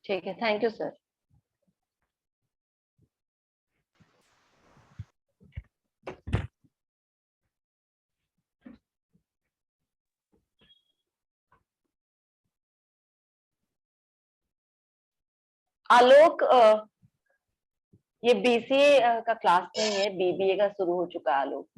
ठीक है, thank you sir. आलोक, ये बीसीए का क्लास नहीं है, बीबीए का शुरू हो चुका है Alok.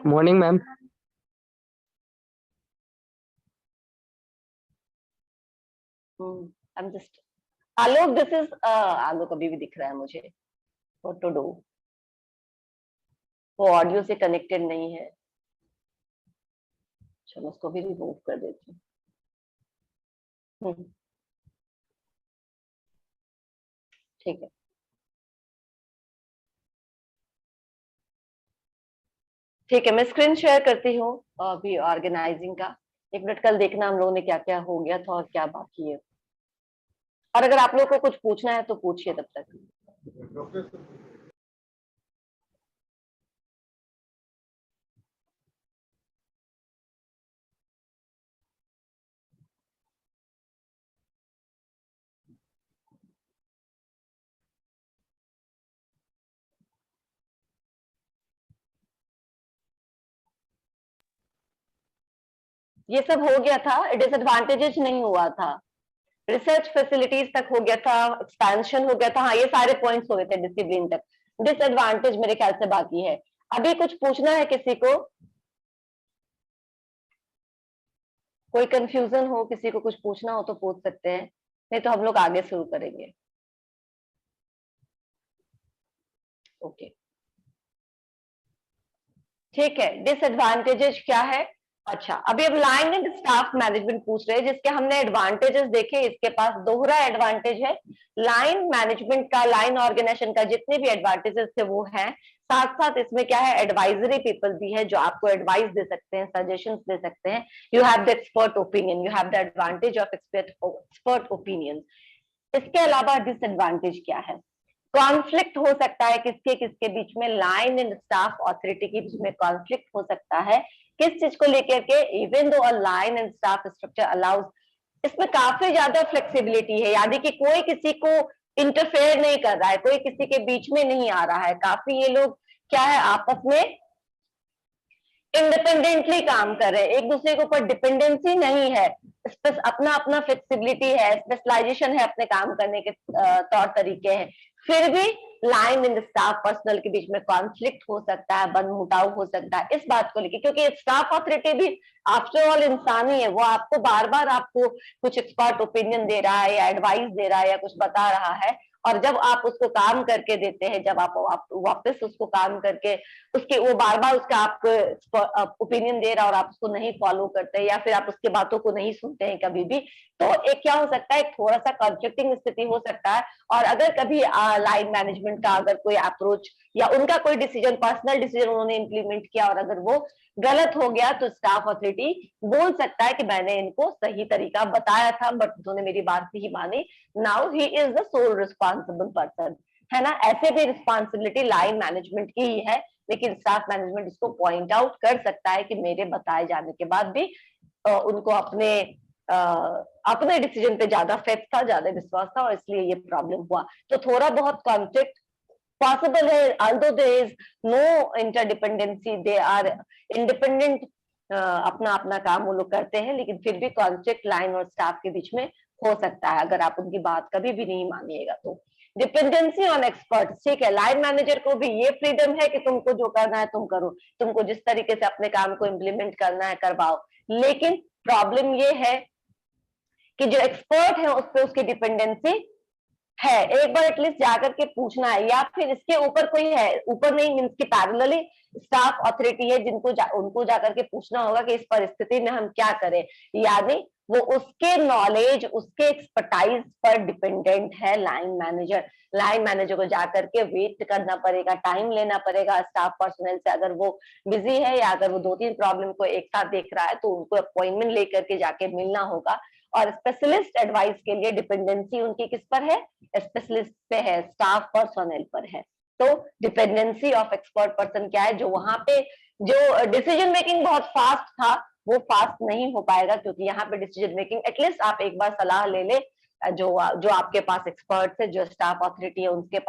Morning ma'am. I am just Alok, this is Alok अभी भी दिख रहा है मुझे। What to do? वो ऑडियो से कनेक्टेड नहीं है। चलो उसको भी रिमूव कर देती हूँ। ठीक है, ठीक है, मैं स्क्रीन शेयर करती हूँ अभी ऑर्गेनाइजिंग का। एक मिनट, कल देखना हम लोगों ने क्या क्या हो गया था और क्या बाकी है। और अगर आप लोग को कुछ पूछना है तो पूछिए तब तक। ये सब हो गया था, डिसएडवांटेजेस नहीं हुआ था। रिसर्च फैसिलिटीज तक हो गया था, एक्सपेंशन हो गया था। हाँ, ये सारे पॉइंट्स हो गए थे डिसिप्लिन तक। डिसएडवांटेज मेरे ख्याल से बाकी है। अभी कुछ पूछना है किसी को? कोई कंफ्यूजन हो, किसी को कुछ पूछना हो तो पूछ सकते हैं, नहीं तो हम लोग आगे शुरू करेंगे। ओके, ठीक है। डिसएडवांटेजेस क्या है? अच्छा, अभी अब लाइन एंड स्टाफ मैनेजमेंट पूछ रहे हैं, जिसके हमने एडवांटेजेस देखे। इसके पास दोहरा एडवांटेज है। लाइन मैनेजमेंट का, लाइन ऑर्गेनाइजेशन का जितने भी एडवांटेजेस थे वो हैं। साथ साथ इसमें क्या है, एडवाइजरी पीपल भी है जो आपको एडवाइस दे सकते हैं, सजेशंस दे सकते हैं। You have the expert opinion, you have the advantage of expert opinion. इसके अलावा डिसएडवांटेज क्या है? कॉन्फ्लिक्ट हो सकता है किसके किसके बीच में, लाइन एंड स्टाफ अथॉरिटी के बीच में कॉन्फ्लिक्ट हो सकता है। किस चीज को लेकर के? Even though line and staff structure allows, इसमें काफी ज्यादा फ्लेक्सिबिलिटी है, यानी कि कोई किसी को इंटरफेयर नहीं कर रहा है, कोई किसी के बीच में नहीं आ रहा है। काफी ये लोग क्या है, आपस में इंडिपेंडेंटली काम कर रहे हैं, एक दूसरे के ऊपर डिपेंडेंसी नहीं है। अपना अपना फ्लेक्सिबिलिटी है, स्पेशलाइजेशन है, अपने काम करने के तौर तरीके हैं। फिर भी लाइन एंड स्टाफ पर्सनल के बीच में कॉन्फ्लिक्ट हो सकता है, मनमुटाव हो सकता है इस बात को लेकर, क्योंकि स्टाफ अथॉरिटी भी आफ्टर ऑल इंसान ही है। वो आपको बार बार आपको कुछ एक्सपर्ट ओपिनियन दे रहा है या एडवाइस दे रहा है या कुछ बता रहा है, और जब आप उसको काम करके देते हैं, जब आप वापस उसको काम करके उसके वो बार बार उसका आपको ओपिनियन दे रहा है और आप उसको नहीं फॉलो करते या फिर आप उसकी बातों को नहीं सुनते हैं कभी भी, तो एक क्या हो सकता है, थोड़ा सा कॉन्फ्लिक्टिंग स्थिति हो सकता है। और अगर कभी लाइन मैनेजमेंट का अगर कोई अप्रोच या उनका कोई डिसीजन, पर्सनल डिसीजन उन्होंने इंप्लीमेंट किया और अगर वो गलत हो गया, तो स्टाफ अथॉरिटी बोल सकता है कि मैंने इनको सही तरीका बताया था बट उन्होंने मेरी बात नहीं मानी, now he is the sole responsible person, है ना। ऐसे भी रिस्पॉन्सिबिलिटी लाइन मैनेजमेंट की ही है, लेकिन स्टाफ मैनेजमेंट इसको पॉइंट आउट कर सकता है कि मेरे बताए जाने के बाद भी उनको अपने डिसीजन पे ज्यादा फेथ था, ज्यादा विश्वास था और इसलिए ये प्रॉब्लम हुआ। तो थोड़ा बहुत कॉन्फ्लिक्ट पॉसिबल है, although there is no interdependency, they are independent, अपना अपना काम वो लोग करते हैं, लेकिन फिर भी कॉन्फ्लिक्ट लाइन और स्टाफ के बीच में हो सकता है अगर आप उनकी बात कभी भी नहीं मानिएगा तो। डिपेंडेंसी ऑन एक्सपर्ट, ठीक है, लाइन मैनेजर को भी ये फ्रीडम है कि तुमको जो करना है तुम करो, तुमको जिस तरीके से अपने काम को इम्प्लीमेंट करना है करवाओ, लेकिन प्रॉब्लम ये है कि जो एक्सपर्ट है उस पर उसकी डिपेंडेंसी है। एक बार एटलीस्ट जाकर के पूछना है, या फिर इसके ऊपर कोई है, ऊपर नहीं मीन्स की पैरेलली स्टाफ अथॉरिटी है जिनको उनको जाकर के पूछना होगा कि इस परिस्थिति में हम क्या करें, यानी वो उसके नॉलेज, उसके एक्सपर्टाइज पर डिपेंडेंट है लाइन मैनेजर। लाइन मैनेजर को जाकर के वेट करना पड़ेगा, टाइम लेना पड़ेगा स्टाफ पर्सनल से, अगर वो बिजी है या अगर वो 2-3 प्रॉब्लम को एक साथ देख रहा है तो उनको अपॉइंटमेंट लेकर के जाके मिलना होगा और स्पेशलिस्ट एडवाइस के लिए डिपेंडेंसी उनकी किस पर है, स्पेशलिस्ट पे है, स्टाफ पर्सनल पर है। तो डिपेंडेंसी ऑफ एक्सपर्ट पर्सन क्या है, जो वहां पे जो डिसीजन मेकिंग बहुत फास्ट था वो फास्ट नहीं हो पाएगा, क्योंकि यहाँ पे डिसीजन मेकिंग एटलीस्ट आप एक बार सलाह ले ले जो जो आपके पास एक्सपर्ट है, जो स्टाफ अथॉरिटी है उसके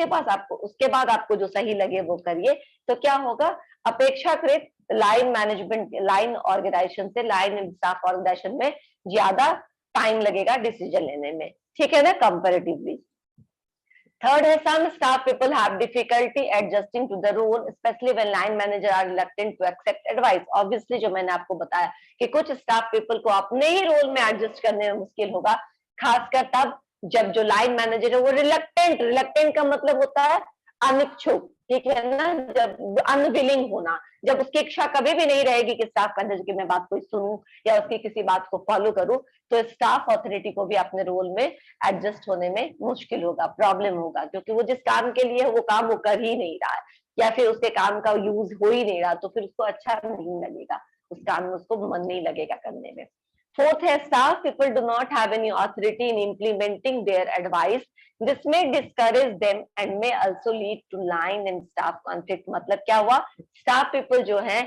पास आपको उसके बाद आपको जो सही लगे वो करिए। तो क्या होगा, अपेक्षाकृत लाइन मैनेजमेंट, लाइन ऑर्गेनाइजेशन से लाइन एंड स्टाफ ऑर्गेनाइजेशन में ज्यादा टाइम लगेगा डिसीजन लेने में, ठीक है ना, कंपैरेटिवली। Third है some staff people have difficulty adjusting to the role, especially when line manager are reluctant to accept advice. Obviously जो मैंने आपको बताया कि कुछ staff people को अपने ही रोल में एडजस्ट करने में मुश्किल होगा, खासकर तब जब जो लाइन मैनेजर है वो रिलक्टेंट का मतलब होता है अनिच्छुक, ठीक है ना, जब अनविलिंग होना, जब उसकी इच्छा कभी भी नहीं रहेगी कि स्टाफ मैनेजर की मैं बात को सुनूं या उसकी किसी बात को फॉलो करूं, तो स्टाफ अथॉरिटी को भी अपने रोल में एडजस्ट होने में मुश्किल होगा, प्रॉब्लम होगा, क्योंकि वो जिस काम के लिए वो काम वो कर ही नहीं रहा है, या फिर उसके काम का यूज हो ही नहीं रहा, तो फिर उसको अच्छा नहीं लगेगा, उस काम में उसको मन नहीं लगेगा करने में। फोर्थ है staff people do not have any authority in implementing their advice. This may discourage them and may also lead to line and staff conflict. मतलब क्या हुआ, staff people जो है,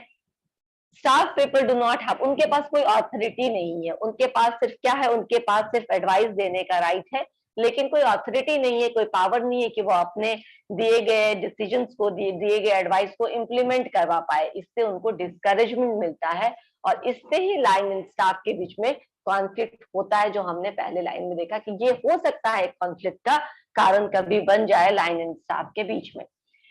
staff people do not have, उनके पास कोई authority नहीं है, उनके पास सिर्फ क्या है, उनके पास सिर्फ एडवाइस देने का राइट है, लेकिन कोई ऑथोरिटी नहीं है, कोई पावर नहीं है कि वो अपने दिए गए डिसीजंस को, दिए गए एडवाइस को इम्प्लीमेंट करवा पाए। इससे उनको डिस्करेजमेंट मिलता है और इससे ही लाइन एंड स्टाफ के बीच में कॉन्फ्लिक्ट होता है, जो हमने पहले लाइन में देखा कि ये हो सकता है एक कॉन्फ्लिक्ट का कारण कभी बन जाए लाइन एंड स्टाफ के बीच में।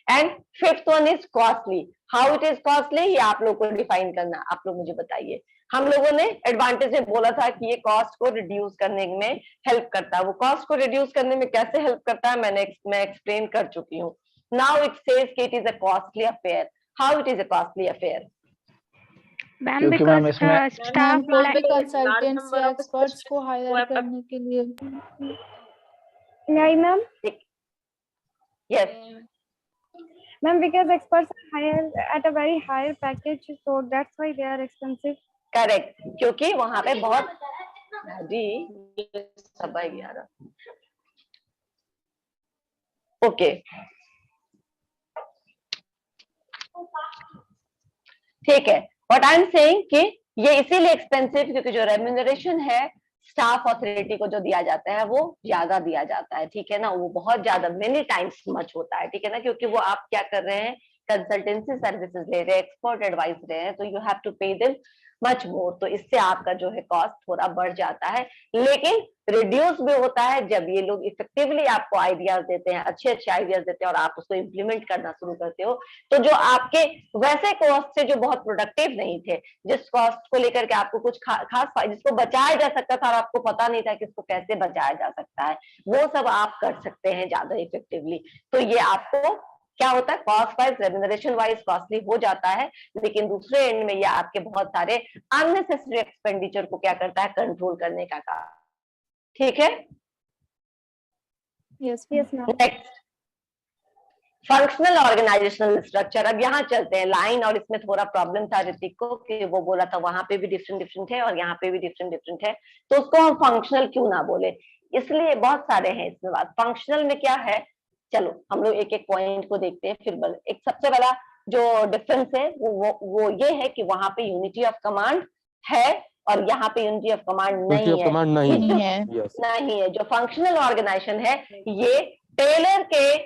And fifth one is costly. How it is costly, ये आप लोग को डिफाइन करना, आप लोग मुझे बताइए। हम लोगों ने एडवांटेज में बोला था कि ये कॉस्ट को रिड्यूस करने में हेल्प करता है, वो कॉस्ट को रिड्यूस करने में कैसे हेल्प करता है मैं एक्सप्लेन कर चुकी हूँ। नाउ इट सेज कि it is a costly affair. How it is a costly affair? Ma'am क्योंकि मैम बिकॉज इसमें स्टाफ कोई भी कंसल्टेंट्स या एक्सपर्ट्स को हायर करने के लिए। नहीं ma'am, yes ma'am, because experts are hired at a very higher package, so that's why they are expensive. Correct, क्योंकि वहां पे बहुत जी सभा 11 ओके ठीक है। व्हाट आई एम सेइंग कि ये इसीलिए एक्सपेंसिव क्योंकि जो रेम्यूनरेशन है स्टाफ अथॉरिटी को जो दिया जाता है वो ज्यादा दिया जाता है, ठीक है ना, वो बहुत ज्यादा मेनी टाइम्स मच होता है, ठीक है ना, क्योंकि वो आप क्या कर रहे हैं, कंसल्टेंसी सर्विसेज ले रहे हैं, एक्सपर्ट एडवाइस ले रहे हैं, तो you have to pay them much more, तो इससे आपका जो है कॉस्ट थोड़ा बढ़ जाता है, लेकिन रिड्यूस भी होता है जब ये लोग इफेक्टिवली आपको आइडियाज देते हैं, अच्छे अच्छे आइडियाज देते हैं और आप उसको इम्प्लीमेंट करना शुरू करते हो, तो जो आपके वैसे कॉस्ट से जो बहुत प्रोडक्टिव नहीं थे, जिस कॉस्ट को लेकर के आपको कुछ खास जिसको बचाया जा सकता था और आपको पता नहीं था कि इसको कैसे बचाया जा सकता है, वो सब आप कर सकते हैं ज्यादा इफेक्टिवली। तो ये आपको क्या होता है, cost wise remuneration wise costly हो जाता है, लेकिन दूसरे एंड में ये आपके बहुत सारे अननेसेसरी एक्सपेंडिचर को क्या करता है, कंट्रोल करने का काम, ठीक है। Yes, ma'am. Next, functional organizational structure. अब यहाँ चलते हैं लाइन, और इसमें थोड़ा प्रॉब्लम था ऋतिक को कि वो बोला था वहां पे भी डिफरेंट है और यहाँ पे भी डिफरेंट है, तो उसको हम फंक्शनल क्यों ना बोले, इसलिए बहुत सारे हैं इसमें बात। फंक्शनल में क्या है, चलो हम लोग एक एक पॉइंट को देखते हैं। फिर एक सबसे बड़ा जो डिफरेंस है वो ये है कि वहां पे यूनिटी ऑफ कमांड है और यहाँ पे यूनिटी ऑफ कमांड नहीं है। जो फंक्शनल ऑर्गेनाइजेशन है ये टेलर के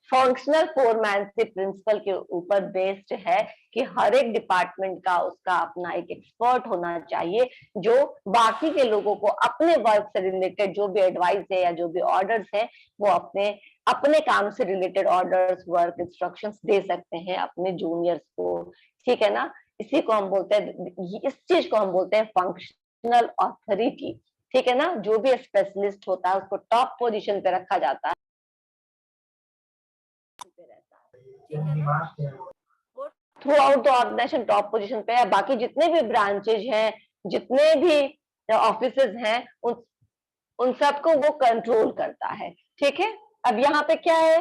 फंक्शनल फोरमैनशिप प्रिंसिपल के ऊपर बेस्ड है कि हर एक डिपार्टमेंट का उसका अपना एक एक्सपर्ट होना चाहिए, जो बाकी के लोगों को अपने वर्क से रिलेटेड जो भी एडवाइस है या जो भी ऑर्डर्स है वो अपने काम से रिलेटेड ऑर्डर्स, वर्क, इंस्ट्रक्शंस दे सकते हैं अपने जूनियर्स को, ठीक है ना। इसी को हम बोलते हैं, इस चीज को हम बोलते हैं फंक्शनल अथॉरिटी, ठीक है ना। जो भी स्पेशलिस्ट होता है उसको टॉप पोजीशन पे रखा जाता है, throughout the organization top position पे है। बाकी जितने भी ब्रांचेज हैं, जितने भी ऑफिसेज हैं, उन सबको वो कंट्रोल करता है, ठीक है। अब यहाँ पे क्या है,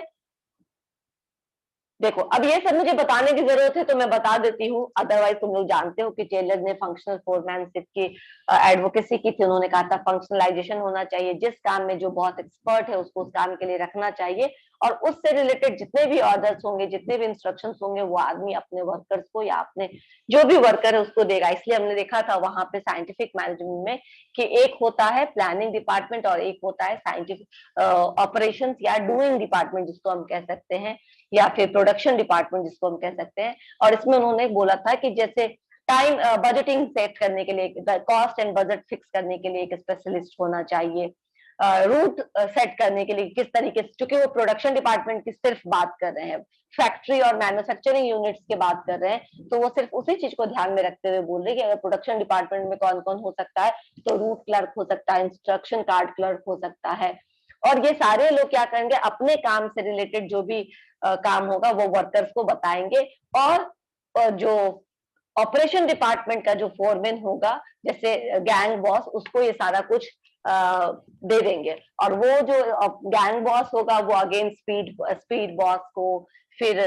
देखो अब ये सब मुझे बताने की जरूरत है तो मैं बता देती हूँ, अदरवाइज तुम लोग जानते हो कि टेलर ने फंक्शनल फोरमैनशिप की एडवोकेसी की थी। उन्होंने कहा था फंक्शनलाइजेशन होना चाहिए, जिस काम में जो बहुत एक्सपर्ट है उसको उस काम के लिए रखना चाहिए, और उससे रिलेटेड जितने भी ऑर्डर्स होंगे, जितने भी इंस्ट्रक्शंस होंगे, वो आदमी अपने वर्कर्स को या अपने जो भी वर्कर है उसको देगा। इसलिए हमने देखा था वहां पे साइंटिफिक मैनेजमेंट में कि एक होता है प्लानिंग डिपार्टमेंट और एक होता है साइंटिफिक ऑपरेशंस या डूइंग डिपार्टमेंट जिसको हम कह सकते हैं, या फिर प्रोडक्शन डिपार्टमेंट जिसको हम कह सकते हैं। और इसमें उन्होंने बोला था कि जैसे टाइम बजटिंग सेट करने के लिए, कॉस्ट एंड बजट फिक्स करने के लिए एक स्पेशलिस्ट होना चाहिए, रूट सेट करने के लिए किस तरीके से, क्योंकि वो प्रोडक्शन डिपार्टमेंट की सिर्फ बात कर रहे हैं, फैक्ट्री और मैन्युफैक्चरिंग यूनिट्स की बात कर रहे हैं, तो वो सिर्फ उसी चीज को ध्यान में रखते हुए बोल रहे हैं कि अगर प्रोडक्शन डिपार्टमेंट में कौन कौन हो सकता है, तो रूट क्लर्क हो सकता है, इंस्ट्रक्शन कार्ड क्लर्क हो सकता है। और ये सारे लोग क्या करेंगे, अपने काम से रिलेटेड जो भी काम होगा वो वर्कर्स को बताएंगे, और जो ऑपरेशन डिपार्टमेंट का जो फोरमैन होगा, जैसे गैंग बॉस, उसको ये सारा कुछ दे देंगे। और वो जो गैंग बॉस होगा वो अगेन स्पीड बॉस को, फिर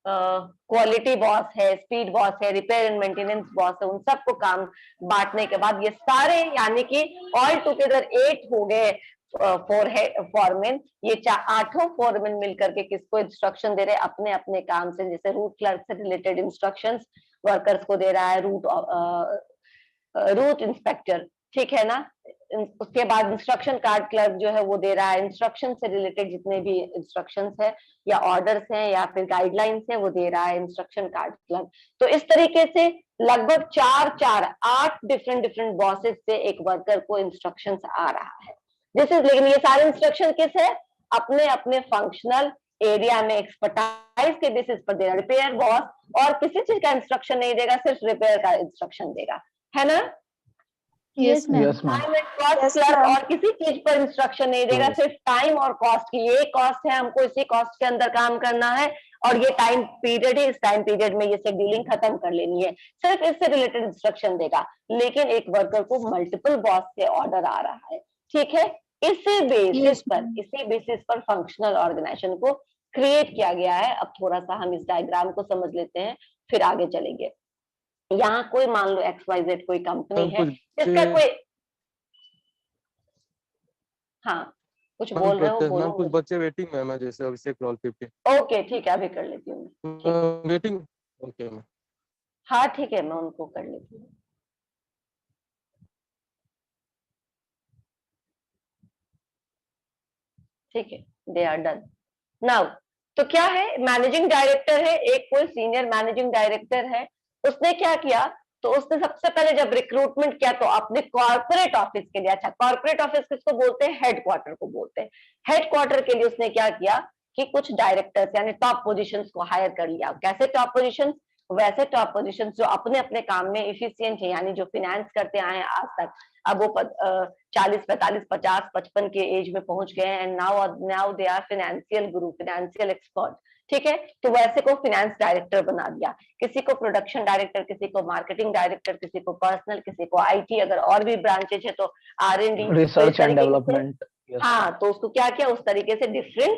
क्वालिटी बॉस है, स्पीड बॉस है, रिपेयर एंड मेंटेनेंस बॉस है, उन सबको काम बांटने के बाद ये सारे, यानी कि ऑल टुगेदर 8 हो गए फॉरमैन। ये 8 फोरमैन मिलकर के किसको इंस्ट्रक्शन दे रहे हैं, अपने अपने काम से, जैसे रूट क्लर्क से रिलेटेड इंस्ट्रक्शंस वर्कर्स को दे रहा है, रूट इंस्पेक्टर, ठीक है ना। उसके बाद इंस्ट्रक्शन कार्ड क्लर्क जो है वो दे रहा है इंस्ट्रक्शन से रिलेटेड जितने भी इंस्ट्रक्शंस है या ऑर्डर्स हैं या फिर गाइडलाइंस है, वो दे रहा है इंस्ट्रक्शन कार्ड क्लर्क। तो इस तरीके से लगभग 8 डिफरेंट बॉसेस से एक वर्कर को इंस्ट्रक्शंस आ रहा है। लेकिन ये सारे इंस्ट्रक्शन किस है, अपने अपने फंक्शनल एरिया में एक्सपर्टाइज के बेसिस पर देगा। रिपेयर बॉस और किसी चीज का इंस्ट्रक्शन नहीं देगा, सिर्फ रिपेयर का इंस्ट्रक्शन देगा, है ना। Yes, ma'am. Time and cost clerk और किसी चीज पर इंस्ट्रक्शन नहीं देगा, सिर्फ टाइम और कॉस्ट की, ये कॉस्ट है, हमको इसी कॉस्ट के अंदर काम करना है, और ये टाइम पीरियड है, इस टाइम पीरियड में ये शेड्यूलिंग खत्म कर लेनी है, सिर्फ इससे रिलेटेड इंस्ट्रक्शन देगा। लेकिन एक वर्कर को मल्टीपल बॉस से ऑर्डर आ रहा है, ठीक है। इसी बेसिस पर फंक्शनल ऑर्गेनाइजेशन को क्रिएट किया गया है। अब थोड़ा सा हम इस डायग्राम को समझ लेते हैं, फिर आगे चलेंगे। यहाँ कोई मान लो XYZ कोई कंपनी है, इसका कोई, हाँ कुछ बोल रहे हो, बोलो। कुछ बच्चे वेटिंग में है, जैसे अभिषेक रोल 50। ओके ठीक है, अभी कर लेती हूँ। Waiting, okay ma'am. हाँ ठीक है, मैं उनको कर लेती हूँ। ठीक है, दे आर डन नाउ। तो क्या है, मैनेजिंग डायरेक्टर है, एक कोई सीनियर मैनेजिंग डायरेक्टर है, उसने क्या किया, तो उसने सबसे पहले जब रिक्रूटमेंट किया तो अपने कॉर्पोरेट ऑफिस के लिए, अच्छा कॉर्पोरेट ऑफिस किसको बोलते हैं, हेडक्वार्टर को बोलते हैं, हेडक्वार्टर के लिए उसने क्या किया कि कुछ डायरेक्टर्स यानी टॉप पोजीशंस को हायर कर लिया। कैसे टॉप पोजीशंस, वैसे टॉप पोजीशंस जो अपने अपने काम में इफिशियंट है, यानी जो फिनेंस करते आए हैं आज तक, अब वो 40, 45, 50, 55 के एज में पहुंच गए हैं, and now they are financial guru, financial expert, ठीक है। तो वैसे को फाइनेंस डायरेक्टर बना दिया, किसी को प्रोडक्शन डायरेक्टर, किसी को मार्केटिंग डायरेक्टर, किसी को पर्सनल, किसी को IT, अगर और भी ब्रांचेज है तो R&D, रिसर्च एंड डेवलपमेंट। हाँ, तो उसको क्या किया, उस तरीके से डिफरेंट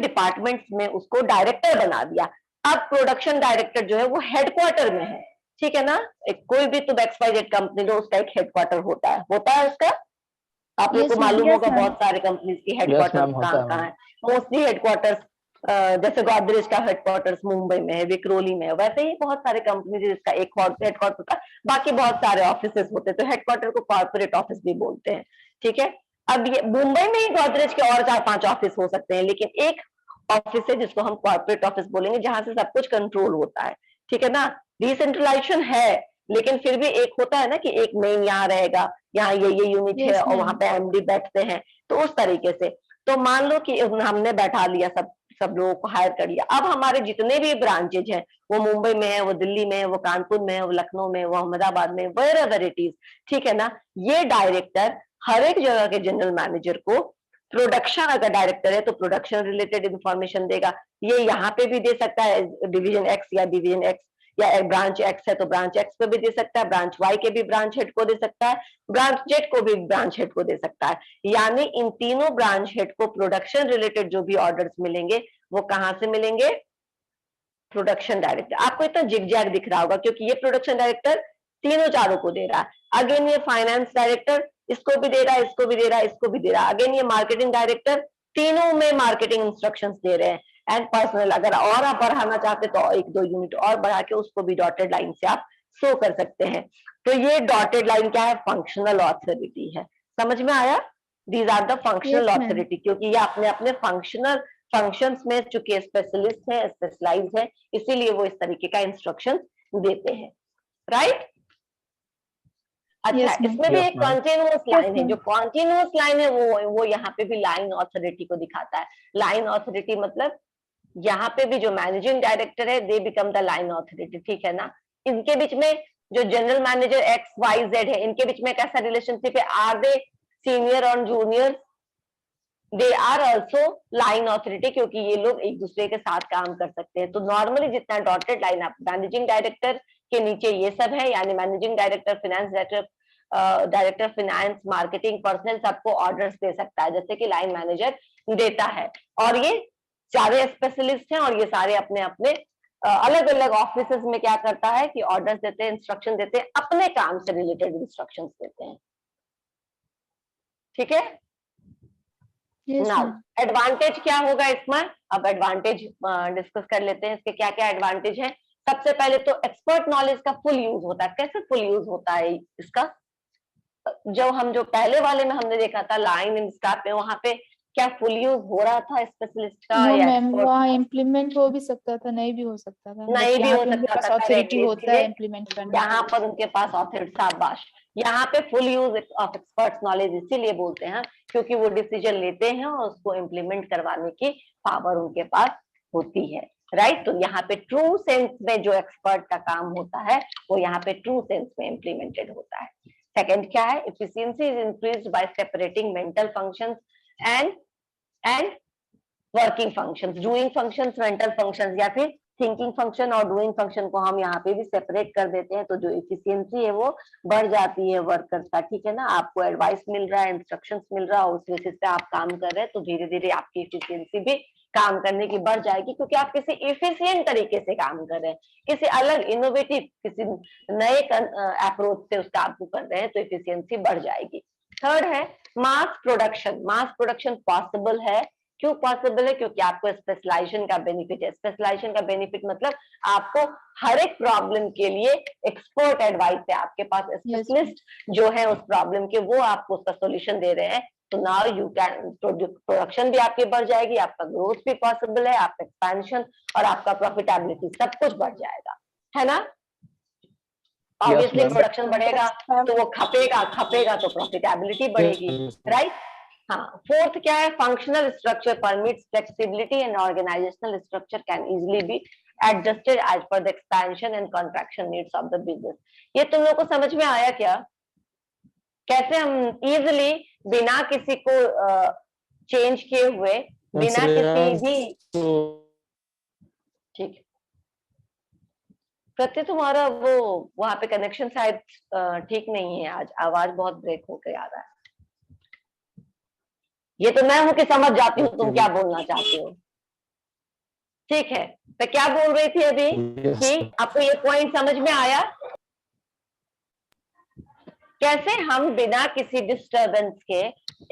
डिपार्टमेंट्स में उसको डायरेक्टर बना दिया। अब प्रोडक्शन डायरेक्टर जो है वो हेडक्वार्टर में है, ठीक है ना। एक कोई भी तुम XYZ कंपनी लो, उसका एक हेडक्वार्टर होता है उसका, आप लोग को मालूम होगा, बहुत सारे कंपनीज की हेडक्वार्टर कहाँ है। मोस्टली हेडक्वार्टर्स जैसे गोदरेज का हेडक्वार्टर्स मुंबई में है, विक्रोली में है, वैसे ही बहुत सारे कंपनीज जिसका एक हेडक्वार्टर होता है, बाकी बहुत सारे ऑफिसेस होते हैं, तो हेडक्वार्टर को कॉर्पोरेट ऑफिस भी बोलते हैं, ठीक है। अब ये मुंबई में ही गोदरेज के और 4-5 ऑफिस हो सकते हैं, लेकिन एक ऑफिस है जिसको हम कॉर्पोरेट ऑफिस बोलेंगे, जहां से सब कुछ कंट्रोल होता है, ठीक है ना। डिसेंट्रलाइजेशन है, लेकिन फिर भी एक होता है ना कि एक मेन यहाँ रहेगा, यहाँ ये यूनिट है और वहां पे MD बैठते हैं, तो उस तरीके से। तो मान लो कि हमने बैठा लिया, सब लोगों को हायर कर लिया। अब हमारे जितने भी ब्रांचेज हैं, वो मुंबई में है, वो दिल्ली में है, वो कानपुर में है, वो लखनऊ में, वो अहमदाबाद में, वेयरएवर इट इज, ठीक है ना। ये डायरेक्टर हर एक जगह के जनरल मैनेजर को, प्रोडक्शन अगर डायरेक्टर है तो प्रोडक्शन रिलेटेड इंफॉर्मेशन देगा, ये यहाँ पे भी दे सकता है डिवीजन X या डिवीजन X, या ब्रांच X है तो ब्रांच X पे भी दे सकता है, ब्रांच Y के भी ब्रांच हेड को दे सकता है, ब्रांच Z को भी ब्रांच हेड को दे सकता है। यानी इन तीनों ब्रांच हेड को प्रोडक्शन रिलेटेड जो भी ऑर्डर्स मिलेंगे वो कहाँ से मिलेंगे? Production director. आपको इतना जिग जैग दिख रहा होगा क्योंकि ये प्रोडक्शन डायरेक्टर तीनों चारों को दे रहा है। अगेन ये फाइनेंस डायरेक्टर इसको भी दे रहा है, इसको भी दे रहा है, इसको भी दे रहा है। अगेन ये मार्केटिंग डायरेक्टर तीनों में मार्केटिंग इंस्ट्रक्शंस दे रहे हैं। एंड पर्सनल अगर और आप बढ़ाना चाहते तो एक दो यूनिट और बढ़ा के उसको भी डॉटेड लाइन से आप शो कर सकते हैं। तो ये डॉटेड लाइन क्या है? फंक्शनल ऑथोरिटी है। समझ में आया? These are the functional Yes, ma'am. Authority, क्योंकि ये अपने अपने फंक्शनल फंक्शंस में चूंकि स्पेशलिस्ट है, स्पेशलाइज है, इसीलिए वो इस तरीके का इंस्ट्रक्शन देते हैं। राइट? अच्छा, Yes, ma'am. इसमें भी Yes, एक ma'am. कॉन्टिन्यूअस लाइन है। ma'am. जो कॉन्टिन्यूअस लाइन है वो यहाँ पे भी लाइन ऑथोरिटी को दिखाता है। लाइन ऑथोरिटी मतलब यहाँ पे भी जो मैनेजिंग डायरेक्टर है they become the line authority, ठीक है ना? इनके बीच में जो general manager X Y Z है, इनके बीच में कैसा रिलेशनशिप है? आर दे सीनियर और junior? They are also line authority, क्योंकि ये लोग एक दूसरे के साथ काम कर सकते हैं। तो नॉर्मली जितना डॉटेड लाइन आप मैनेजिंग डायरेक्टर के नीचे ये सब है, यानी managing director, finance director, director finance, marketing, personal, सबको ऑर्डर्स दे सकता है जैसे कि लाइन मैनेजर देता है। और ये सारे स्पेशलिस्ट हैं और ये सारे अपने अपने अलग अलग ऑफिसेस में क्या करता है कि ऑर्डर्स देते हैं, इंस्ट्रक्शन देते हैं, अपने काम से रिलेटेड इंस्ट्रक्शन देते हैं। ठीक है? Yes, now ma'am. एडवांटेज क्या होगा इसमें? अब एडवांटेज डिस्कस कर लेते हैं। इसके क्या क्या एडवांटेज है? सबसे पहले तो एक्सपर्ट नॉलेज का फुल यूज होता है। कैसे फुल यूज होता है इसका? जो पहले वाले में हमने देखा था लाइन इन स्टाफ में, वहां पे क्या फुल यूज हो रहा था स्पेशलिस्ट का नो या मैम, एक्सपर्ट? वहाँ इम्प्लीमेंट हो भी सकता था, नहीं भी हो सकता था, नहीं बट भी यहाँ हो पे उनके सकता पास था, अथॉरिटी करेक्ट। होता है इसलिए इम्प्लीमेंट करने यहाँ पर उनके पास ऑथोरिटी, शाबाश, यहाँ पे full use of expert knowledge इसीलिए बोलते हैं क्योंकि वो डिसीजन लेते हैं और उसको इम्प्लीमेंट करवाने की पावर उनके पास होती है। राइट? तो यहाँ पे ट्रू सेंस में जो एक्सपर्ट का काम होता है वो यहाँ पे ट्रू सेंस में इम्प्लीमेंटेड होता है। सेकंड क्या है? Efficiency is increased by separating mental functions and working functions. Doing functions, mental functions, या फिर थिंकिंग फंक्शन और डूइंग फंक्शन को हम यहाँ पे भी सेपरेट कर देते हैं। तो जो एफिशिएंसी है वो बढ़ जाती है वर्कर का। ठीक है ना? आपको एडवाइस मिल रहा है, इंस्ट्रक्शंस मिल रहा है, उस बेसिस पे आप काम कर रहे हैं, तो धीरे धीरे आपकी एफिशिएंसी भी काम करने की बढ़ जाएगी, क्योंकि आप किसी एफिशिएंट तरीके से काम कर रहे हैं, किसी अलग इनोवेटिव, किसी नए अप्रोच से उस काम को कर रहे हैं, तो एफिशिएंसी बढ़ जाएगी। थर्ड है mass production. Mass production possible है। क्यों पॉसिबल है? क्योंकि आपको स्पेशलाइजेशन का बेनिफिट है। स्पेशलाइजेशन का बेनिफिट मतलब आपको हर एक प्रॉब्लम के लिए एक्सपर्ट एडवाइस है, आपके पास स्पेशलिस्ट जो है उस प्रॉब्लम के, वो आपको उसका सोल्यूशन दे रहे हैं। तो नाउ यू कैन प्रोडक्शन भी आपकी बढ़ जाएगी, आपका ग्रोथ भी पॉसिबल है, आपका एक्सपेंशन और आपका प्रॉफिटेबिलिटी सब कुछ बढ़ जाएगा, है ना? Obviously ma'am. प्रोडक्शन बढ़ेगा तो वो खपेगा तो प्रॉफिटेबिलिटी बढ़ेगी। राइट? हाँ। फोर्थ क्या है? Functional structure permits flexibility and organizational structure can easily be adjusted as per the expansion and contraction needs of the business. ये तुम लोग को समझ में आया क्या? कैसे हम इजिली बिना किसी को चेंज किए हुए, बिना किसी भी, ठीक है प्रत्यय, तुम्हारा वो वहां पे कनेक्शन शायद ठीक नहीं है, आज आवाज बहुत ब्रेक होकर आ रहा है। ये तो मैं हूं कि समझ जाती हूँ तुम क्या बोलना चाहते हो। ठीक है, मैं क्या बोल रही थी अभी कि आपको ये पॉइंट समझ में आया? कैसे हम बिना किसी डिस्टरबेंस के,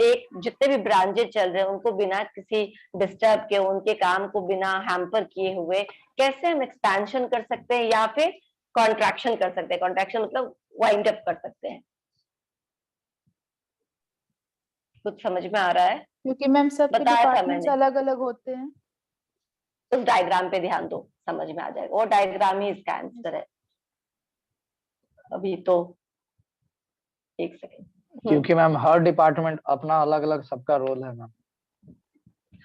एक जितने भी ब्रांचेज चल रहे हैं उनको बिना किसी डिस्टर्ब के, उनके काम को बिना हैम्पर किए हुए कैसे हम एक्सपेंशन कर सकते हैं या फिर कॉन्ट्रैक्शन कर सकते हैं। कॉन्ट्रैक्शन मतलब वाइंड अप कर सकते हैं। कुछ समझ में आ रहा है? क्योंकि मैम सबके बताया था डिपार्टमेंट्स मैंने, अलग अलग होते हैं। उस डायग्राम पे ध्यान दो, समझ में आ जाएगा। वो डायग्राम ही इसका आंसर है। अभी तो एक सेकेंड, क्योंकि मैम हर डिपार्टमेंट अपना अलग अलग सबका रोल है मैम।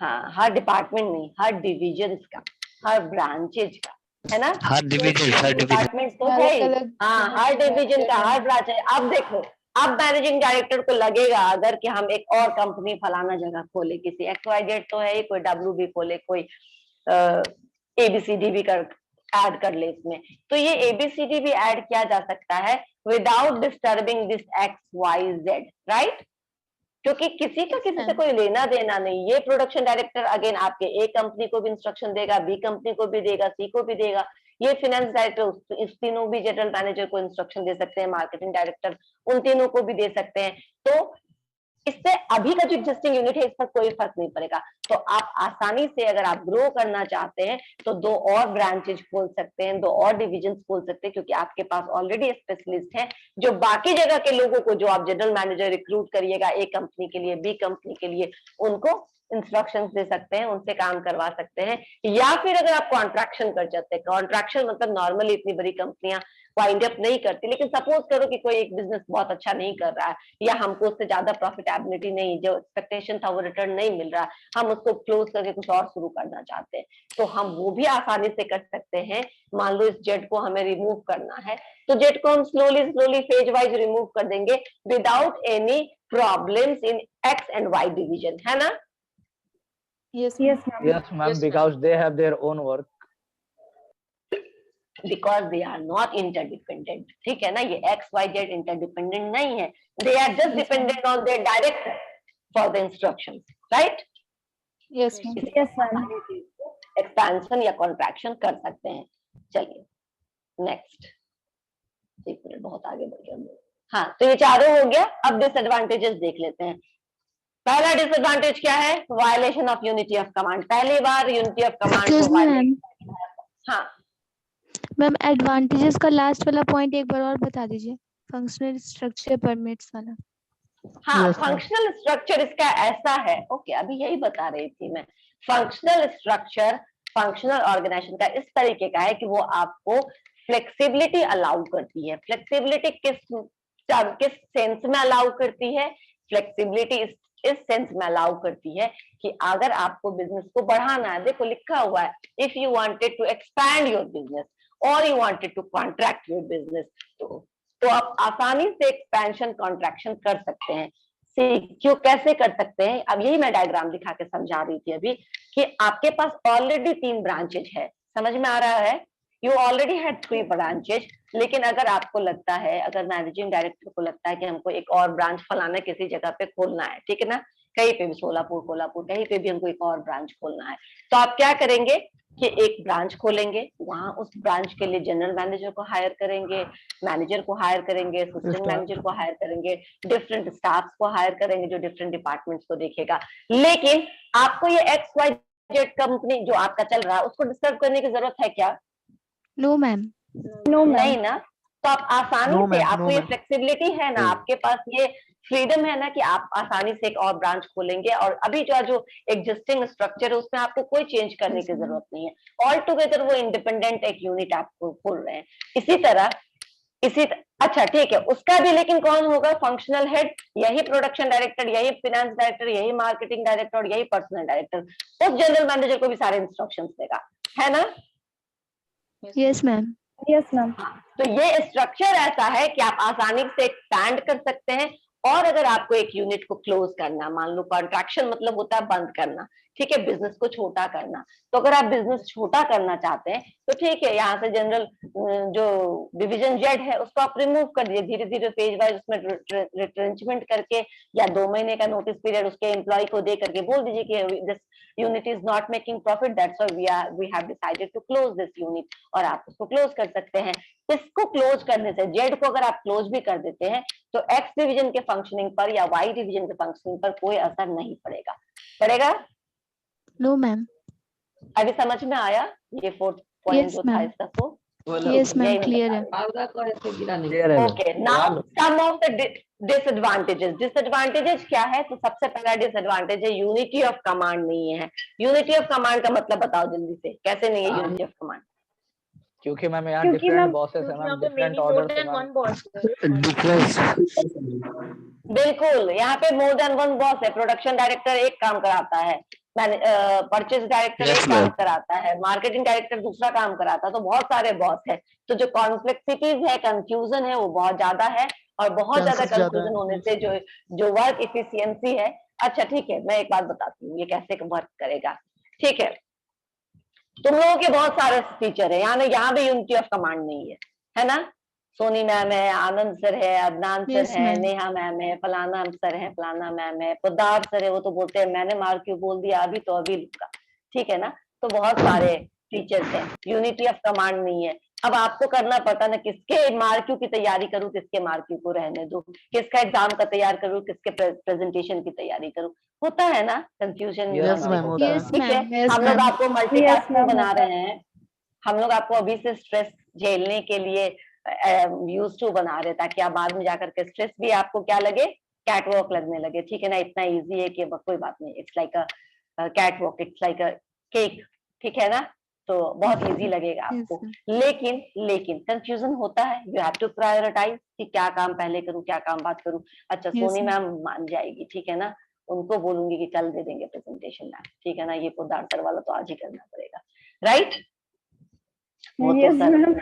हाँ, हर डिपार्टमेंट नहीं, हर डिविजन का, हर ब्रांचेज का, है ना? हर डिपार्टमेंट तो है अलग ही। अलग हाँ, हर डिवीजन का, हर ब्रांच है। अब देखो, अब मैनेजिंग डायरेक्टर को लगेगा अगर कि हम एक और कंपनी फलाना जगह खोले, किसी XYZ तो है ही, कोई W भी खोले, कोई ABCD भी ऐड कर ले इसमें, तो ये ABCD भी ऐड किया जा सकता है without disturbing this XYZ, right? क्योंकि किसी का किसी से कोई लेना देना नहीं। ये प्रोडक्शन डायरेक्टर अगेन आपके ए कंपनी को भी इंस्ट्रक्शन देगा, बी कंपनी को भी देगा, सी को भी देगा। ये फाइनेंस डायरेक्टर इस तीनों भी जनरल मैनेजर को इंस्ट्रक्शन दे सकते हैं, मार्केटिंग डायरेक्टर उन तीनों को भी दे सकते हैं। तो इससे अभी का जो एग्जिस्टिंग यूनिट है इस पर कोई फर्क नहीं पड़ेगा। तो आप आसानी से अगर आप ग्रो करना चाहते हैं तो 2 और ब्रांचेज खोल सकते हैं, 2 और डिविजन खोल सकते हैं, क्योंकि आपके पास ऑलरेडी स्पेशलिस्ट है जो बाकी जगह के लोगों को, जो आप जनरल मैनेजर रिक्रूट करिएगा ए कंपनी के लिए, बी कंपनी के लिए, उनको इंस्ट्रक्शंस दे सकते हैं, उनसे काम करवा सकते हैं। या फिर अगर आप कॉन्ट्रैक्शन कर जाते हैं, कॉन्ट्रैक्शन मतलब नॉर्मली इतनी बड़ी कंपनियां वाइंड अप नहीं करती, लेकिन सपोज करो कि कोई एक बिजनेस बहुत अच्छा नहीं कर रहा है या हमको उससे ज्यादा प्रॉफिटेबिलिटी नहीं, जो एक्सपेक्टेशन था वो रिटर्न नहीं मिल रहा, हम उसको क्लोज करके कुछ और शुरू करना चाहते हैं, तो हम वो भी आसानी से कर सकते हैं। मान लो इस जेड को हमें रिमूव करना है, तो जेड को हम slowly slowly phase wise remove कर देंगे without any problems in X and Y division, है ना? Yes, Yes, ma'am. Yes, ma'am, because they have their own work. Because they are not interdependent, ठीक है ना? ये एक्स वाई जेड इंटरडिपेंडेंट नहीं है, they are just dependent on their director for the instruction, right? yes, ma'am. Yes, ma'am. Expansion या contraction कर सकते हैं। चलिए नेक्स्ट, एक मिनट, बहुत आगे बढ़ गया। हाँ, तो ये चारों हो गया। अब डिसएडवांटेजेस देख लेते हैं। पहला डिसएडवांटेज क्या है? Violation of unity of command. पहली बार यूनिटी ऑफ कमांड Excuse को me, violate ma'am. किया है। हाँ, मैम एडवांटेजेस का लास्ट वाला पॉइंट एक बार और बता दीजिए, फंक्शनल स्ट्रक्चर परमिट्स वाला। हाँ, Yes, ma'am. फंक्शनल स्ट्रक्चर इसका ऐसा है, ओके, अभी यही बता रही थी मैं। फंक्शनल स्ट्रक्चर फंक्शनल ऑर्गेनाइजेशन का इस तरीके का है कि वो आपको फ्लेक्सिबिलिटी अलाउ करती है। फ्लेक्सिबिलिटी किस सेंस में अलाउ करती है? फ्लेक्सिबिलिटी इस सेंस में अलाउ करती है कि अगर आपको बिजनेस को बढ़ाना है, देखो लिखा हुआ है, if you wanted to expand your business और you wanted to contract your business, तो आप आसानी से एक्सपेंशन कॉन्ट्रैक्शन कर सकते हैं। क्यों, कैसे कर सकते हैं? अब यही मैं डायग्राम दिखा के समझा रही थी अभी कि आपके पास ऑलरेडी 3 ब्रांचेज है, समझ में आ रहा है? यू ऑलरेडी हैड 3 ब्रांचेज, लेकिन अगर आपको लगता है, अगर मैनेजिंग डायरेक्टर को लगता है कि हमको एक और ब्रांच फलाना किसी जगह पे खोलना है, ठीक है ना, कहीं पे भी, सोलापुर, कोल्हापुर, कहीं पे भी हमको एक और ब्रांच खोलना है, तो आप क्या करेंगे कि एक ब्रांच खोलेंगे, वहां उस ब्रांच के लिए जनरल मैनेजर को हायर करेंगे, मैनेजर को हायर करेंगे, असिस्टेंट मैनेजर को हायर करेंगे, डिफरेंट स्टाफ को हायर करेंगे जो डिफरेंट डिपार्टमेंट्स को देखेगा। लेकिन आपको ये एक्स वाई जेड कंपनी जो आपका चल रहा है उसको डिस्टर्ब करने की जरूरत है क्या? No ma'am. No, ma'am. नहीं ना। तो आप आसानी No, से, ma'am, आपको no, ये ma'am. फ्लेक्सिबिलिटी है ना, आपके पास ये फ्रीडम है ना कि आप आसानी से एक और ब्रांच खोलेंगे, और अभी जो एग्जिस्टिंग स्ट्रक्चर है उसमें आपको कोई चेंज करने की जरूरत नहीं है। ऑल टुगेदर वो इंडिपेंडेंट एक यूनिट आपको खोल रहे हैं। अच्छा ठीक है, उसका भी लेकिन कौन होगा? फंक्शनल हेड, यही प्रोडक्शन डायरेक्टर, यही फाइनेंस डायरेक्टर, यही मार्केटिंग डायरेक्टर और यही पर्सनल डायरेक्टर उस जनरल मैनेजर को भी सारे इंस्ट्रक्शंस देगा, है ना? Yes ma'am. Yes, ma'am. तो ये स्ट्रक्चर ऐसा है कि आप आसानी से एक्सपैंड कर सकते हैं, और अगर आपको एक यूनिट को क्लोज करना, मान लो कॉन्ट्रैक्शन मतलब होता है बंद करना, ठीक है, बिजनेस को छोटा करना, तो अगर आप बिजनेस छोटा करना चाहते हैं तो ठीक है, यहाँ से जनरल जो डिवीजन जेड है उसको आप रिमूव कर दीजिए, धीरे धीरे फेज वाइज उसमें रिट्रेंचमेंट करके, या 2 महीने का नोटिस पीरियड उसके एम्प्लॉय को दे करके बोल दीजिए कि this unit is not making profit, that's why we have decided to close this unit, और आप उसको क्लोज कर सकते हैं। इसको क्लोज करने से, जेड को अगर आप क्लोज भी कर देते हैं तो एक्स डिवीजन के फंक्शनिंग पर या वाई डिवीजन के फंक्शनिंग पर कोई असर नहीं पड़ेगा? No ma'am. अभी समझ में आया ये 4th पॉइंट Yes, जो था ma'am. इसका? तो यस मैम, यही मैं क्लियर बता है। Clear है, okay, now some of the disadvantages. Disadvantages क्या है? तो सबसे पहला डिसएडवांटेज है यूनिटी ऑफ कमांड नहीं है। यूनिटी ऑफ कमांड का मतलब बताओ जल्दी से, कैसे नहीं है यूनिटी ऑफ कमांड? क्योंकि मैम यहाँ क्योंकि डिफरेंट मैम- बॉसेस है मैम, डिफरेंट more ऑर्डर्स है than one मैम। boss. बिल्कुल, यहाँ पे मोर देन वन बॉस है। प्रोडक्शन डायरेक्टर एक काम कराता है, परचेज डायरेक्टर Yes, एक काम ma'am. कराता है, मार्केटिंग डायरेक्टर दूसरा काम कराता है, तो बहुत सारे बॉस है। तो जो कॉम्प्लेक्सिटीज है, कंफ्यूजन है, वो बहुत ज्यादा है, और बहुत ज्यादा Chances ज्यादा कंफ्यूजन होने से जो वर्क इफिशियंसी है। अच्छा ठीक है, मैं एक बात बताती हूँ ये कैसे वर्क करेगा। ठीक है, तुम लोगों के बहुत सारे फीचर है, यहाँ भी यूनिटी ऑफ कमांड नहीं है ना? सोनी मैम है, आनंद सर है, अदनान सर Yes, है, ma'am. नेहा मैम है, फलाना सर है, फलाना मैम है, पोद्दार सर है, वो तो बोलते हैं मैंने मार क्यों बोल दिया, अभी तो अभी लूंगा, ठीक है ना। तो बहुत सारे टीचर्स हैं, यूनिटी ऑफ कमांड नहीं है। अब आपको करना पड़ता ना, किसके मार क्यों की तैयारी करूं, किसके मार क्यों को रहने दूं, किसका एग्जाम का तैयार करूं, किसके प्रेजेंटेशन की तैयारी करूं, होता है ना कंफ्यूजन। Yes, ma'am, होता है। Yes, ठीक है, ma'am. Yes, हम लोग ma'am. आपको Yes, मल्टीटास्किंग ma'am, बना होता रहे हैं, हम लोग आपको अभी से स्ट्रेस झेलने के लिए यूज टू बना रहे, ताकि आप बाद में जाकर के स्ट्रेस भी आपको क्या लगे, कैटवॉक लगने लगे, ठीक है ना। इतना इजी है कि कोई बात नहीं, it's like a catwalk, it's like a cake, ठीक है ना। तो बहुत इजी लगेगा Yes, आपको, ma'am. लेकिन कंफ्यूजन होता है। यू हैव टू प्रायोरिटाइज कि क्या काम पहले करूं, क्या काम बाद करूं। अच्छा, Yes, सोनी ma'am. मैम मान जाएगी, ठीक है ना, उनको बोलूंगी कि कल दे देंगे प्रेजेंटेशन मैम, ठीक है ना। ये पोद्दार सर वाला तो आज ही करना पड़ेगा, राइट। वो तो Yes, सर ma'am.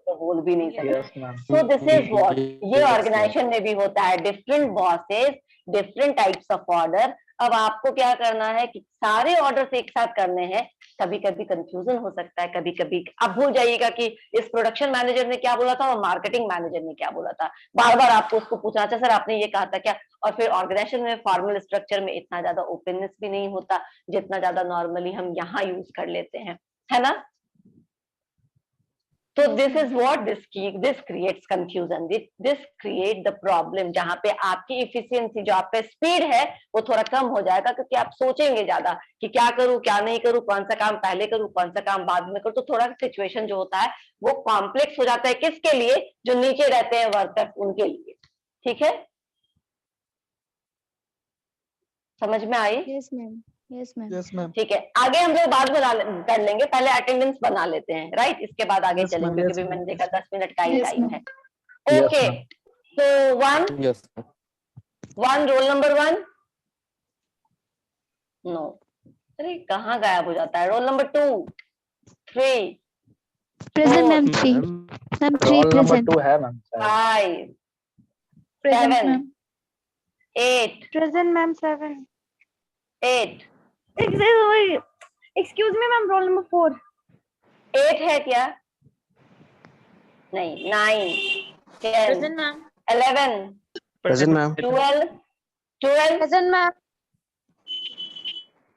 तो बोल भी नहीं सकते। Yes, ma'am. So this is what ये Yes, ऑर्गेनाइजेशन में भी होता है, different bosses, different types of order. अब आपको क्या करना है कि सारे ऑर्डर्स एक साथ करने हैं। कभी कभी कंफ्यूजन हो सकता है, कभी कभी आप भूल जाइएगा कि इस प्रोडक्शन मैनेजर ने क्या बोला था और मार्केटिंग मैनेजर ने क्या बोला था। बार बार आपको उसको पूछना, अच्छा सर आपने ये कहा था क्या। और फिर ऑर्गेनाइजेशन में फॉर्मल स्ट्रक्चर में इतना ज्यादा ओपननेस भी नहीं होता जितना ज्यादा नॉर्मली हम यहाँ यूज कर लेते हैं, है ना। तो this is what this creates confusion, this create the problem, जहां पे आपकी इफिशियंसी, जो आपका स्पीड है वो थोड़ा कम हो जाएगा, क्योंकि आप सोचेंगे ज्यादा कि क्या करूं क्या नहीं करूं, कौन सा काम पहले करूं कौन सा काम बाद में करूं। तो थोड़ा सिचुएशन जो होता है वो कॉम्प्लेक्स हो जाता है, किसके लिए, जो नीचे रहते हैं वर्कर्स, उनके लिए, ठीक है। समझ में आई? Yes, ma'am. Yes, ma'am. Yes, ma'am. ठीक है, आगे हम लोग बाद में कर लेंगे, पहले अटेंडेंस बना लेते हैं, राइट। इसके बाद आगे Yes, चलेंगे, ma'am. क्योंकि Yes, मैंने ma'am. देखा 10 मिनट का ही Yes, टाइम ma'am. है। Yes, okay, ma'am. तो Yes. One roll number 1, no, अरे कहाँ गायब हो जाता है। Roll number 2, 3, Present, 4, ma'am. 3. Ma'am, Ma'am, 3 Roll number present. 2 है मैम शायद। 5, Present, 7, ma'am. 8, Present, ma'am. 7. 8, Excuse me, ma'am. Roll number 4. 8 है क्या? नहीं, 9, 10, Present, ma'am. 11, Present, ma'am. 12, 12 Present, ma'am.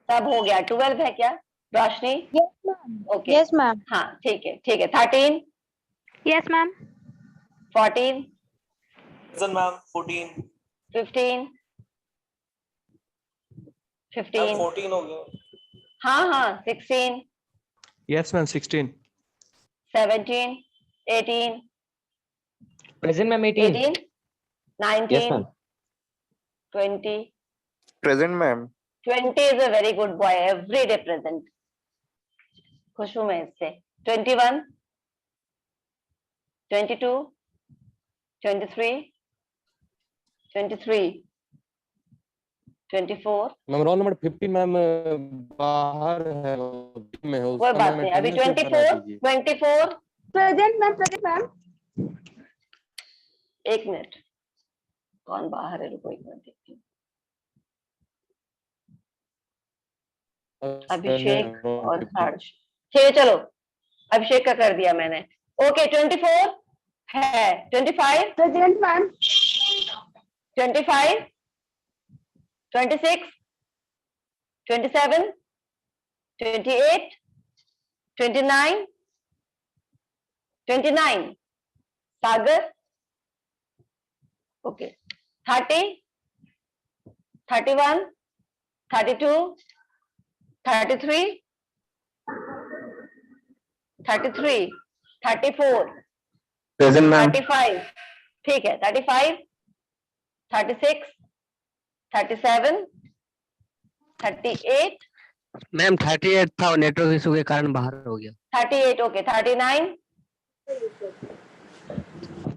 सब हो गया। 12 है क्या रोशनी? Yes, ma'am. Okay, Yes, ma'am. हाँ ठीक है, ठीक है। 13, Yes, ma'am. 14, Present, ma'am. 14. 15, 15, 14 हो गया। हाँ हाँ, 16, Yes, ma'am. 16. 17, 18, Present, ma'am. 18. 18, 19, Yes, ma'am. 20. Present, ma'am. 20 is a very good boy, every day present. खुश हूं मैं इससे। 21, 22, 23, 23, 24. मैम रोल नंबर 15 मैम बाहर है, में है, कोई उसका बात मैम नहीं, अभी attendance बना 24, दीजिए। 24, Present, ma'am. Present, ma'am. एक मिनट, कौन बाहर है, रुको एक मिनट देखती हूँ। अभिषेक और हर्ष, ठीक है चलो, अभिषेक का कर दिया मैंने। ओके, 24 है, 25, Present, ma'am. 25, 26, 27, 28, 29, 29, सागर, ओके, 30, 31, 32, 33, 33, 34, Present, ma'am. 35, ठीक है, 35, 36, 37, 38, मैम 38 था और नेटवर्क इशू के कारण बाहर हो गया। 38, okay, 39,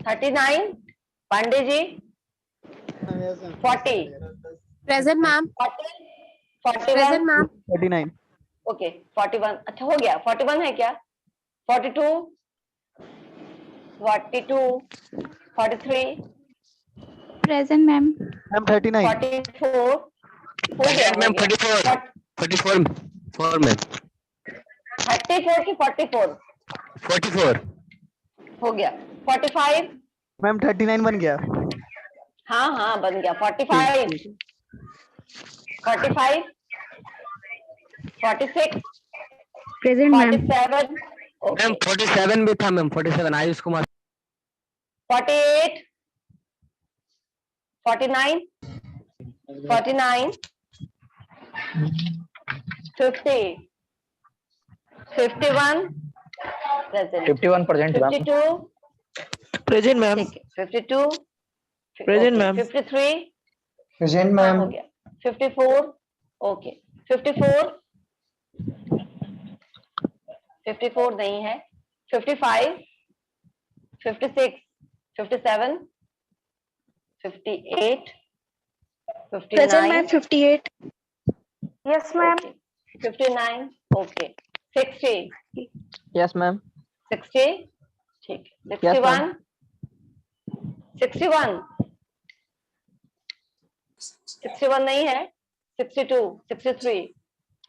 39, Pandey ji, 40, Present, ma'am. 40, 41, Present, ma'am. 39। Okay, 41, अच्छा हो गया। 41 है क्या? 42, 42, 43, Present, ma'am. मैम 39। 44, हो गया, मैम 44 44 मैम 34 की 44 44 हो गया। 45, मैम 39 बन गया। हाँ हाँ बन गया। 45 45 46 Present, ma'am. 47 मैम ओके 47 भी था ma'am, 47 Ayush Kumar. 48 49 49 50 51 present 51% ma'am. 52 present ma'am. ठीक है 52 Present, okay, ma'am. 53 प्रेजेंट हाँ हो गया 54 ओके 54 54 नहीं है 55 56 57 58 Present, ma'am. 59 58. Yes, ma'am. okay, 59 okay 60 yes ma'am. 60 ठीक है Yes, 61 61 61 नहीं है 62 63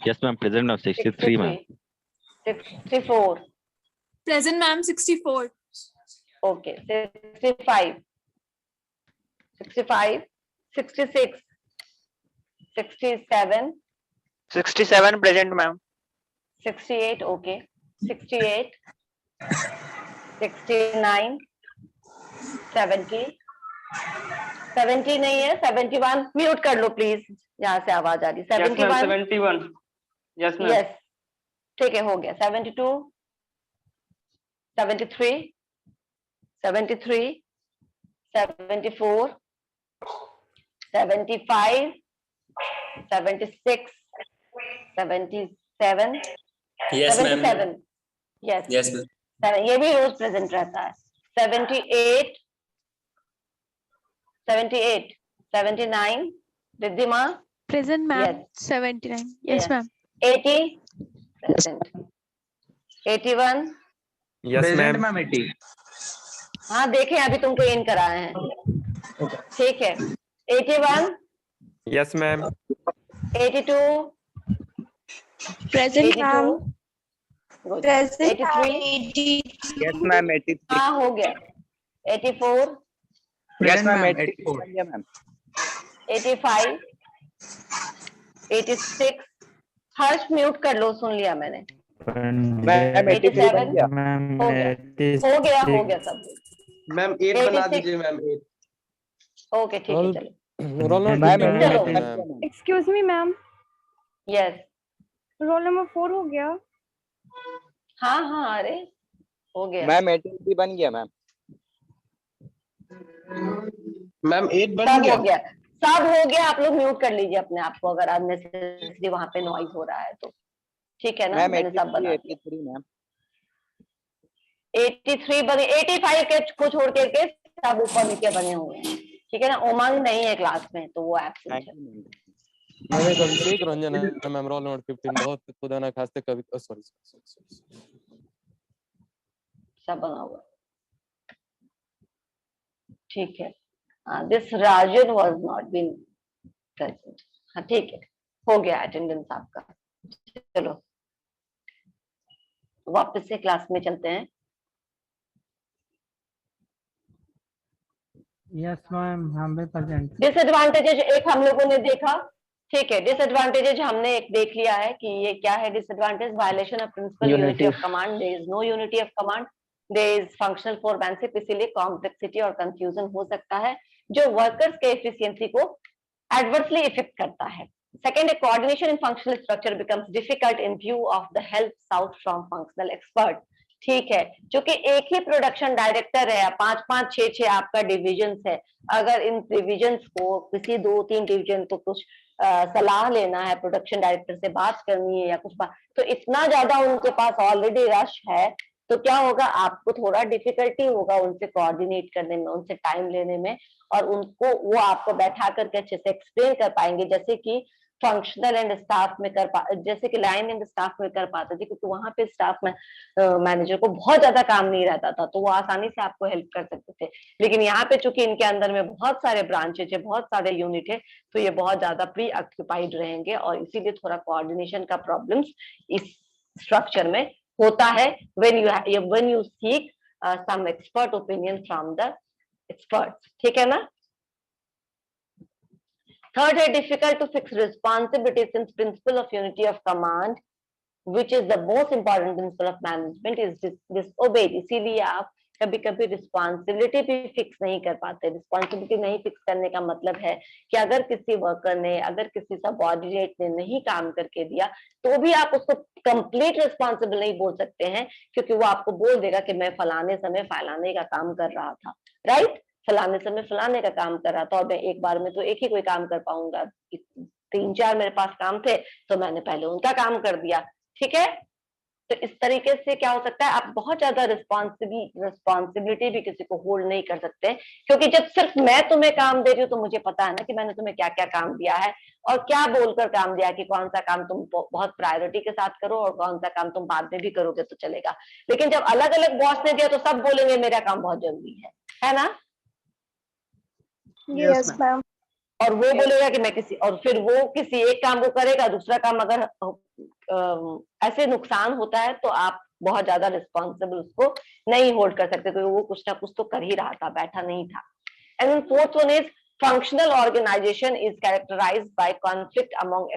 Yes, ma'am. Present now. 63, ma'am. 64 Present, ma'am. 64. okay 65 65 66 67 67 present ma'am. 68 okay 68 69 70 70 नहीं है 71 म्यूट कर लो प्लीज यहाँ से आवाज आ रही 71 71 यस यस ठीक है हो गया 72 73 73 74 75 76 77 Yes, ma'am. 77 yes Yes, ma'am. ये भी रोज प्रेजेंट रहता है 78 78 79 Riddhima Present, ma'am. Yes. 79. Yes, Yes. ma'am. 80 present 81 Yes, ma'am. Ma'am 80। हाँ देखें अभी तुमको इन कराए हैं ठीक है 81 Yes, ma'am. 82 Present, 82 ma'am. Good. Present, 83 yes ma'am 83। हाँ हो गया 84 यस मैम 84 मैम। 85 86 हर्ष म्यूट कर लो सुन लिया मैंने मैम 87 बन गया। हो गया सब मैम 8 बना दीजिए मैम 8। ओके ठीक है चलो रोल नंबर मैम 15 चलो। Ma'am. Excuse me, ma'am. Yes Roll number 4 हो गया। हाँ हाँ अरे हो गया मैम 80 बन गया मैम। मैम 8 बन सब गया। हो गया सब हो गया आप लोग म्यूट कर लीजिए अपने आप को अगर अननेसेसरी वहां पे नॉइज हो रहा है तो ठीक है ना मैम मैंने सब बना 83 मैम। 83 बने 85 के को छोड़ के सब ऊपर नीचे बने हुए हैं ठीक है ना उमंग नहीं है क्लास में तो वो एब्सेंट थैंक है यू मैम। मैम एक अभिषेक रंजन है मैम रोल नंबर 15 बहुत खुदा ना खास्ते कवि सॉरी सब बना हुआ ठीक है this Rajan was not been present हाँ ठीक है हो गया अटेंडेंस आपका चलो वापस से क्लास में चलते हैं यस मैम हम भी प्रेजेंट। डिसएडवांटेजेस एक हम लोगों ने देखा ठीक है डिसएडवांटेजेस हमने एक देख लिया है कि ये क्या है disadvantage violation of principle unity of command there is no unity of command there is functional foremanship इसीलिए कॉम्प्लेक्सिटी और कंफ्यूजन हो सकता है जो वर्कर्स के एफिशिएंसी को एडवर्सली इफेक्ट करता है second coordination in functional structure becomes difficult in view of the help south from functional expert ठीक है क्योंकि एक ही प्रोडक्शन डायरेक्टर है 5-5 6-6 आपका डिविजन है अगर इन डिविजन्स को किसी 2-3 डिवीजन को कुछ सलाह लेना है प्रोडक्शन डायरेक्टर से बात करनी है या कुछ बात तो इतना ज्यादा उनके पास ऑलरेडी रश है तो क्या होगा आपको थोड़ा डिफिकल्टी होगा उनसे कोऑर्डिनेट करने में उनसे टाइम लेने में और उनको वो आपको बैठा करके अच्छे से एक्सप्लेन कर पाएंगे जैसे कि फंक्शनल एंड स्टाफ में जैसे कि लाइन एंड स्टाफ में कर पाते थे क्योंकि वहां पे स्टाफ में मैनेजर को बहुत ज्यादा काम नहीं रहता था तो वो आसानी से आपको हेल्प कर सकते थे लेकिन यहाँ पे चूंकि इनके अंदर में बहुत सारे ब्रांचेज है बहुत सारे यूनिट है तो ये बहुत ज्यादा प्री ऑक्यूपाइड रहेंगे और इसीलिए थोड़ा कोऑर्डिनेशन का प्रॉब्लम्स इस स्ट्रक्चर में होता है when you seek some expert opinion from the experts, ठीक है ना। थर्ड है difficult to fix responsibility since principle of unity of command which is the most important principle of management is disobeyed। इसीलिए आप कभी कभी रिस्पॉन्सिबिलिटी भी fix नहीं कर पाते। रिस्पॉन्सिबिलिटी नहीं फिक्स करने का मतलब है कि अगर किसी वर्कर ने, अगर किसी सबऑर्डिनेट ने नहीं काम करके दिया तो भी आप उसको कंप्लीट रिस्पॉन्सिबल नहीं बोल सकते हैं, क्योंकि वो आपको बोल देगा कि मैं फलाने समय फलाने का काम कर रहा था, राइट, फलाने समय फलाने का काम कर रहा था और मैं एक बार में तो एक ही कोई काम कर पाऊंगा, 3-4 मेरे पास काम थे तो मैंने पहले उनका काम कर दिया, ठीक है। तो इस तरीके से क्या हो सकता है, आप बहुत ज्यादा रिस्पॉन्सिबिलिटी भी किसी को होल्ड नहीं कर सकते, क्योंकि जब सिर्फ मैं तुम्हें काम दे रही हूँ तो मुझे पता है ना कि मैंने तुम्हें क्या क्या काम दिया है और क्या बोलकर काम दिया कि कौन सा काम तुम बहुत प्रायोरिटी के साथ करो और कौन सा काम तुम बाद में भी करोगे तो चलेगा। लेकिन जब अलग अलग बॉस ने दिया तो सब बोलेंगे मेरा काम बहुत जरूरी है ना। Yes, ma'am. और वो बोलेगा कि मैं किसी, और फिर वो किसी एक काम को करेगा, दूसरा काम अगर ऐसे नुकसान होता है तो आप बहुत ज्यादा रिस्पॉन्सिबल उसको नहीं होल्ड कर सकते, क्योंकि वो कुछ ना कुछ तो कर ही रहा था, बैठा नहीं था। And fourth one is functional organization is characterized by conflict among